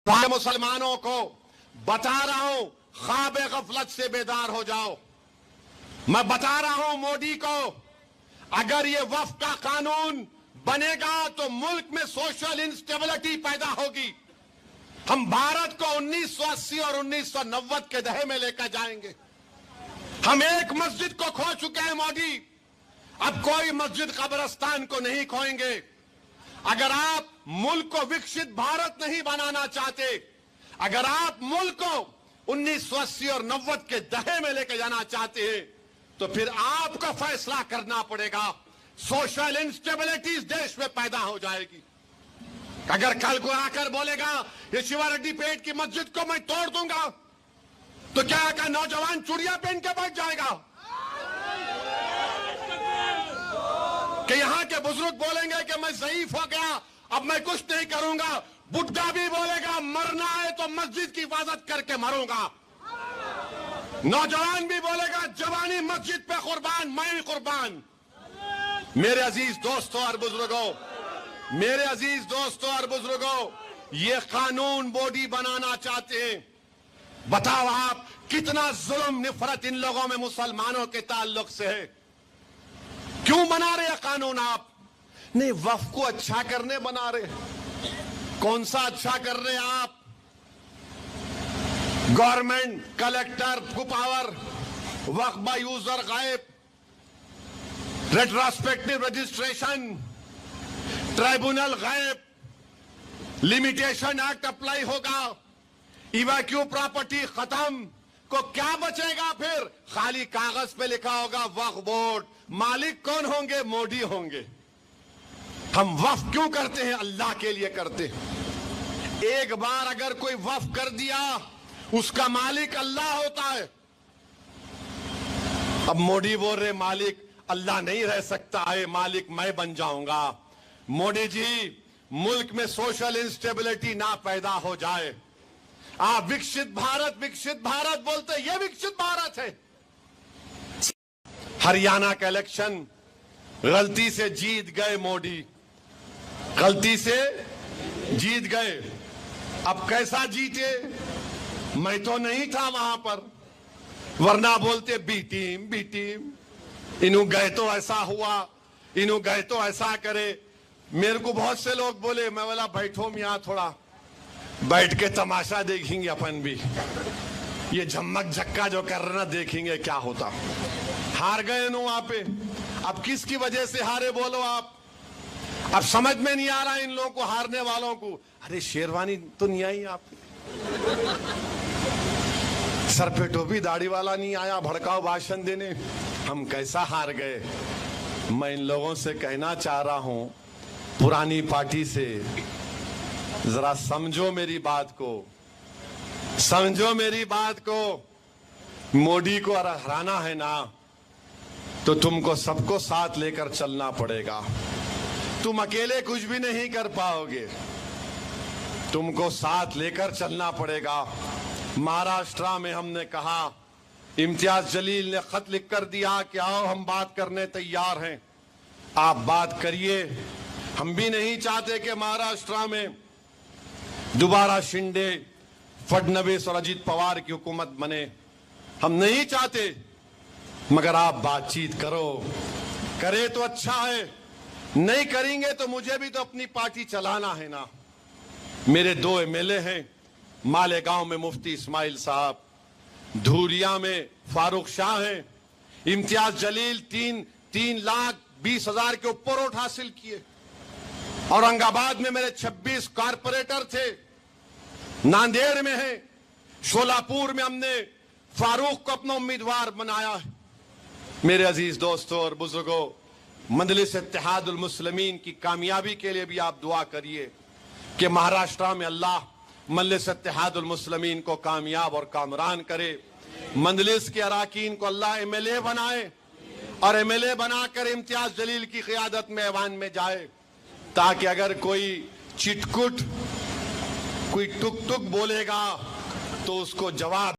मुसलमानों को बता रहा हूं, ख्वाब गफलत से बेदार हो जाओ। मैं बता रहा हूं मोदी को, अगर ये वक्फ का कानून बनेगा तो मुल्क में सोशल इंस्टेबिलिटी पैदा होगी। हम भारत को 1980 और 1990 के दहे में लेकर जाएंगे। हम एक मस्जिद को खो चुके हैं मोदी, अब कोई मस्जिद कब्रिस्तान को नहीं खोएंगे। अगर आप मुल्क को विकसित भारत नहीं बनाना चाहते, अगर आप मुल्क को 1980 और 90 के दहे में लेकर जाना चाहते हैं, तो फिर आपको फैसला करना पड़ेगा। सोशल इंस्टेबिलिटी इस देश में पैदा हो जाएगी। अगर कल को आकर बोलेगा ये शिवारेड्डी पेट की मस्जिद को मैं तोड़ दूंगा, तो क्या का नौजवान चूड़ियां पहन के बैठ जाएगा? कि यहां के बुजुर्ग बोलेंगे कि मैं ज़ईफ हो गया, अब मैं कुछ नहीं करूंगा। बुड्ढा भी बोलेगा मरना है तो मस्जिद की हिफाजत करके मरूंगा। नौजवान भी बोलेगा जवानी मस्जिद पे कुर्बान, मैं भी कुर्बान। मेरे अजीज दोस्तों और बुजुर्गों, मेरे अजीज दोस्तों और बुजुर्गों, ये कानून मोदी बनाना चाहते हैं। बताओ आप कितना जुल्म निफरत इन लोगों में मुसलमानों के ताल्लुक से है। क्यों बना रहे हैं कानून आप? नहीं, वक्फ को अच्छा करने बना रहे। कौन सा अच्छा कर रहे हैं आप? गवर्नमेंट, कलेक्टर को पावर, वक्फ बाय यूजर गायब, रेट्रोस्पेक्टिव रजिस्ट्रेशन, ट्राइब्यूनल गायब, लिमिटेशन एक्ट अप्लाई होगा, इवैक्यू प्रॉपर्टी खत्म। को क्या बचेगा फिर? खाली कागज पे लिखा होगा वक्फ बोर्ड। मालिक कौन होंगे? मोदी होंगे। हम वक्फ क्यों करते हैं? अल्लाह के लिए करते हैं। एक बार अगर कोई वक्फ कर दिया, उसका मालिक अल्लाह होता है। अब मोदी बोल रहे मालिक अल्लाह नहीं रह सकता है, मालिक मैं बन जाऊंगा। मोदी जी, मुल्क में सोशल इंस्टेबिलिटी ना पैदा हो जाए। आप विकसित भारत बोलते, ये विकसित भारत है। हरियाणा का इलेक्शन गलती से जीत गए मोदी, गलती से जीत गए। अब कैसा जीते? मैं तो नहीं था वहां पर, वरना बोलते बी टीम, इन्हों गए तो ऐसा हुआ, इन्हों गए तो ऐसा करे। मेरे को बहुत से लोग बोले, मैं बोला बैठो मियां, थोड़ा बैठ के तमाशा देखेंगे अपन भी। ये झमक झक्का जो कर रहे ना, देखेंगे क्या होता। हार गए नो वहां पे। अब किसकी वजह से हारे बोलो आप? अब समझ में नहीं आ रहा इन लोगों को, हारने वालों को। अरे शेरवानी तो नहीं आई आपकी, सर पे टोपी दाढ़ी वाला नहीं आया भड़काऊ भाषण देने। हम कैसा हार गए? मैं इन लोगों से कहना चाह रहा हूं, पुरानी पार्टी से जरा समझो मेरी बात को, समझो मेरी बात को। मोदी को हराना है ना, तो तुमको सबको साथ लेकर चलना पड़ेगा। तुम अकेले कुछ भी नहीं कर पाओगे, तुमको साथ लेकर चलना पड़ेगा। महाराष्ट्र में हमने कहा, इम्तियाज जलील ने खत लिख कर दिया कि आओ हम बात करने तैयार हैं, आप बात करिए। हम भी नहीं चाहते कि महाराष्ट्र में दोबारा शिंदे, फडणवीस और अजीत पवार की हुकूमत बने। हम नहीं चाहते, मगर आप बातचीत करो, करे तो अच्छा है, नहीं करेंगे तो मुझे भी तो अपनी पार्टी चलाना है ना। मेरे 2 एमएलए हैं, मालेगांव में मुफ्ती इस्माइल साहब, धूरिया में फारूक शाह हैं, इम्तियाज जलील 3,20,000 के ऊपर वोट हासिल किए। औरंगाबाद में मेरे 26 कारपोरेटर थे, नांदेड़ में है, शोलापुर में हमने फारूक को अपना उम्मीदवार बनाया है। मेरे अजीज दोस्तों और बुजुर्गों, मजलिस इत्तेहादुल मुस्लिमीन की कामयाबी के लिए भी आप दुआ करिए कि महाराष्ट्र में अल्लाह मजलिस इत्तेहादुल मुस्लिमीन को कामयाब और कामरान करे। मजलिस के अराकीन को अल्लाह एमएलए बनाए, और एमएलए बनाकर इम्तियाज जलील की क़ियादत में ऐवान में जाए, ताकि अगर कोई चिटकुट, कोई टुक टुक बोलेगा तो उसको जवाब